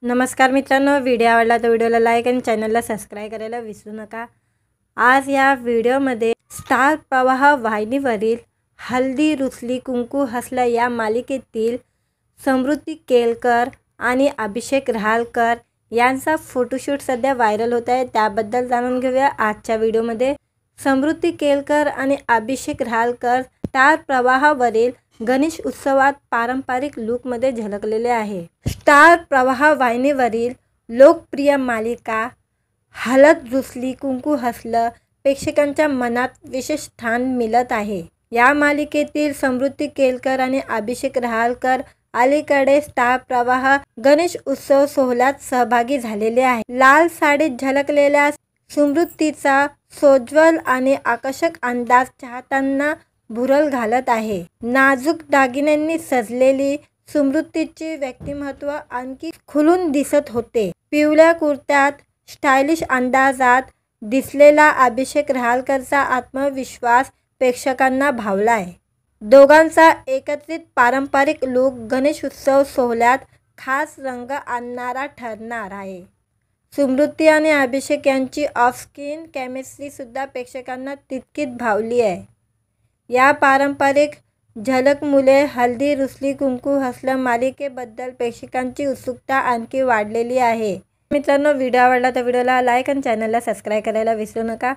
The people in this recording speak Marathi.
नमस्कार मित्रांनो, व्हिडिओ आवडला तर व्हिडिओला लाईक आणि चॅनलला सबस्क्राईब करायला विसरू नका। आज या व्हिडिओमध्ये स्टार प्रवाह वाहिनीवरील हल्दी रुसली कुंकू हसला या मालिकेतील समृद्धी केळकर आणि अभिषेक रहालकर यांचा फोटोशूट सध्या व्हायरल होत आहे। त्याबद्दल जाणून घेऊया आजच्या व्हिडिओमध्ये। समृद्धी केळकर आणि अभिषेक रहालकर स्टार प्रवाहावरील गणेश उत्सवात पारंपरिक लुकमध्ये झलकलेले आहे। स्टार प्रवाह वाहिनीवरील लोकप्रिय मालिका हळद रुसली कुंकू हसलं प्रेक्षकांच्या मनात विशेष स्थान मिळत आहे। या मालिकेतील समृद्धी केळकर आणि अभिषेक रहालकर अलीकडे स्टार प्रवाह गणेश उत्सव सोहळ्यात सहभागी झालेले आहे। लाल साडीत झलकलेल्या समृद्धीचा सोज्वल आणि आकर्षक अंदाज चाहत्यांना भुरळ घालत आहे। नाजूक दागिन्यांनी सजलेली समृद्धीचे व्यक्तिमत्व आणखी खुलून दिसत होते। पिवळ्या कुर्त्यात स्टायलिश अंदाजात दिसलेला अभिषेक रहालकरचा आत्मविश्वास प्रेक्षकांना भावलाय। दोघांचा एकत्रित पारंपरिक लूक गणेश उत्सव सोहळ्यात खास रंग आणणारा ठरणार आहे। समृद्धी आणि अभिषेक यांची ऑफ स्क्रीन केमिस्ट्री सुद्धा प्रेक्षकांना तितकीच भावली आहे। या पारंपरिक झलकमुळे हल्दी रुसली कुंकू हसलं मालिकेबद्दल प्रेक्षकांची उत्सुकता आणखी वाढलेली आहे। मित्रांनो, व्हिडिओ आवडला तर व्हिडिओला लाईक आणि चॅनलला सबस्क्राईब करायला विसरू नका।